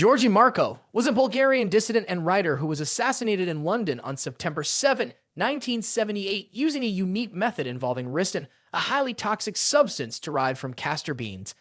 Georgi Markov was a Bulgarian dissident and writer who was assassinated in London on September 7, 1978, using a unique method involving ricin, a highly toxic substance derived from castor beans.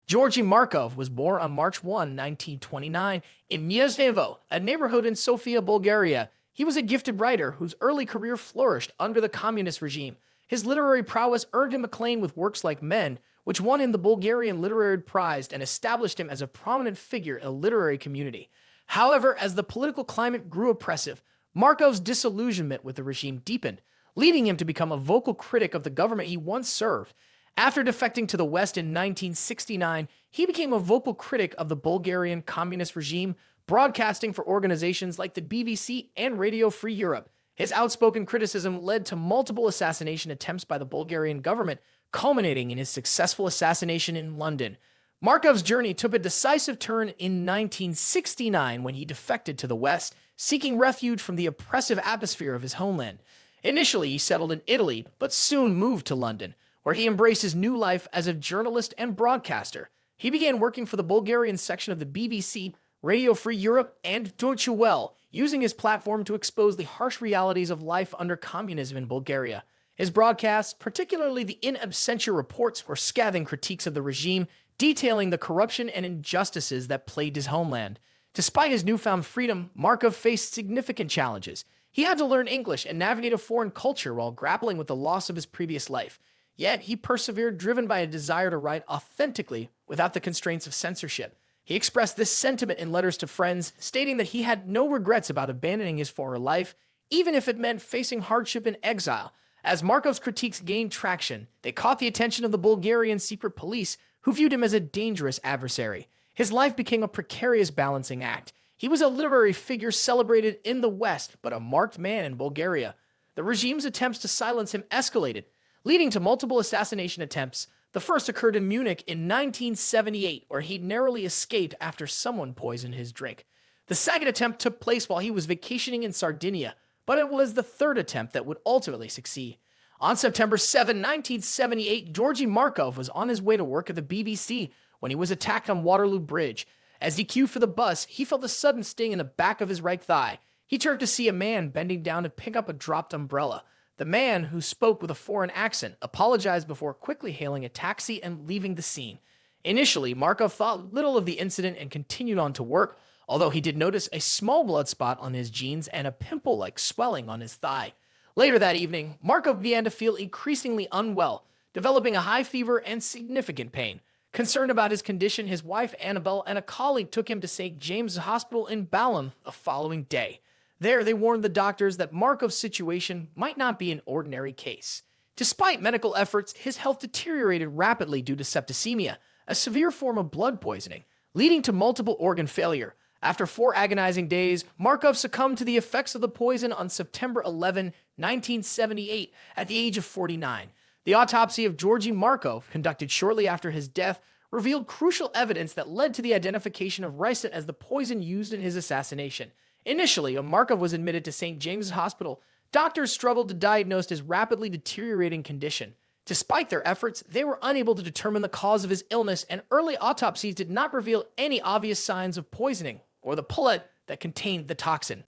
Georgi Markov was born on March 1, 1929, in Mieznevo, a neighborhood in Sofia, Bulgaria. He was a gifted writer whose early career flourished under the communist regime. His literary prowess earned him acclaim with works like Men, which won him the Bulgarian Literary Prize and established him as a prominent figure in a literary community. However, as the political climate grew oppressive, Markov's disillusionment with the regime deepened, leading him to become a vocal critic of the government he once served. After defecting to the West in 1969, he became a vocal critic of the Bulgarian communist regime, broadcasting for organizations like the BBC and Radio Free Europe. His outspoken criticism led to multiple assassination attempts by the Bulgarian government, culminating in his successful assassination in London. Markov's journey took a decisive turn in 1969 when he defected to the West, seeking refuge from the oppressive atmosphere of his homeland. Initially, he settled in Italy, but soon moved to London, where he embraced his new life as a journalist and broadcaster. He began working for the Bulgarian section of the BBC, Radio Free Europe, and Deutsche Welle, using his platform to expose the harsh realities of life under communism in Bulgaria. His broadcasts, particularly the In Absentia reports, were scathing critiques of the regime, detailing the corruption and injustices that plagued his homeland. Despite his newfound freedom, Markov faced significant challenges. He had to learn English and navigate a foreign culture while grappling with the loss of his previous life. Yet he persevered, driven by a desire to write authentically without the constraints of censorship. He expressed this sentiment in letters to friends, stating that he had no regrets about abandoning his former life, even if it meant facing hardship and exile. As Markov's critiques gained traction, they caught the attention of the Bulgarian secret police, who viewed him as a dangerous adversary. His life became a precarious balancing act. He was a literary figure celebrated in the West, but a marked man in Bulgaria. The regime's attempts to silence him escalated, leading to multiple assassination attempts. The first occurred in Munich in 1978, where he narrowly escaped after someone poisoned his drink. The second attempt took place while he was vacationing in Sardinia, but it was the third attempt that would ultimately succeed. On September 7, 1978, Georgi Markov was on his way to work at the BBC when he was attacked on Waterloo Bridge. As he queued for the bus, he felt a sudden sting in the back of his right thigh. He turned to see a man bending down to pick up a dropped umbrella. The man, who spoke with a foreign accent, apologized before quickly hailing a taxi and leaving the scene. Initially, Markov thought little of the incident and continued on to work, although he did notice a small blood spot on his jeans and a pimple-like swelling on his thigh. Later that evening, Markov began to feel increasingly unwell, developing a high fever and significant pain. Concerned about his condition, his wife Annabelle and a colleague took him to St. James's Hospital in Balham the following day. There, they warned the doctors that Markov's situation might not be an ordinary case. Despite medical efforts, his health deteriorated rapidly due to septicemia, a severe form of blood poisoning, leading to multiple organ failure. After 4 agonizing days, Markov succumbed to the effects of the poison on September 11, 1978, at the age of 49. The autopsy of Georgi Markov, conducted shortly after his death, revealed crucial evidence that led to the identification of ricin as the poison used in his assassination. Initially, when Markov was admitted to St. James's Hospital, doctors struggled to diagnose his rapidly deteriorating condition. Despite their efforts, they were unable to determine the cause of his illness, and early autopsies did not reveal any obvious signs of poisoning or the pellet that contained the toxin.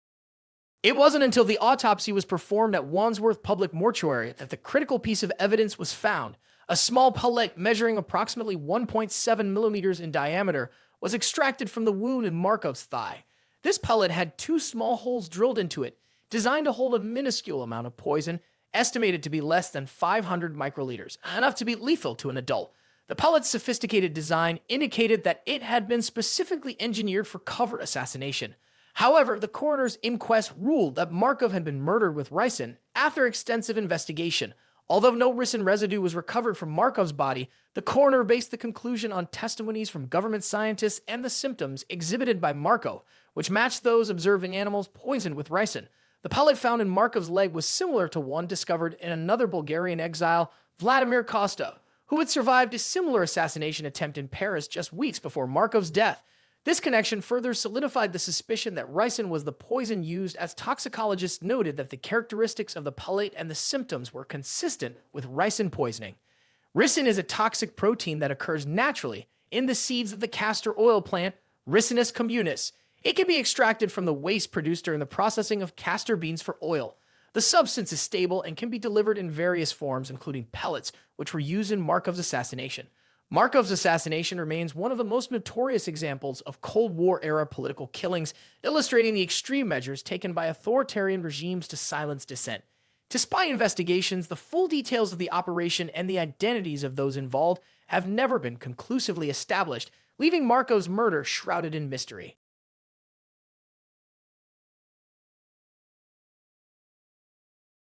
It wasn't until the autopsy was performed at Wandsworth Public Mortuary that the critical piece of evidence was found. A small pellet measuring approximately 1.7 millimeters in diameter was extracted from the wound in Markov's thigh. This pellet had 2 small holes drilled into it, designed to hold a minuscule amount of poison, estimated to be less than 500 microliters, enough to be lethal to an adult. The pellet's sophisticated design indicated that it had been specifically engineered for covert assassination. However, the coroner's inquest ruled that Markov had been murdered with ricin after extensive investigation. Although no ricin residue was recovered from Markov's body, the coroner based the conclusion on testimonies from government scientists and the symptoms exhibited by Markov, which matched those observed in animals poisoned with ricin. The pellet found in Markov's leg was similar to one discovered in another Bulgarian exile, Vladimir Kostov, who had survived a similar assassination attempt in Paris just weeks before Markov's death. This connection further solidified the suspicion that ricin was the poison used, as toxicologists noted that the characteristics of the pellet and the symptoms were consistent with ricin poisoning. Ricin is a toxic protein that occurs naturally in the seeds of the castor oil plant, Ricinus communis. It can be extracted from the waste produced during the processing of castor beans for oil. The substance is stable and can be delivered in various forms, including pellets, which were used in Markov's assassination. Markov's assassination remains one of the most notorious examples of Cold War-era political killings, illustrating the extreme measures taken by authoritarian regimes to silence dissent. Despite investigations, the full details of the operation and the identities of those involved have never been conclusively established, leaving Markov's murder shrouded in mystery.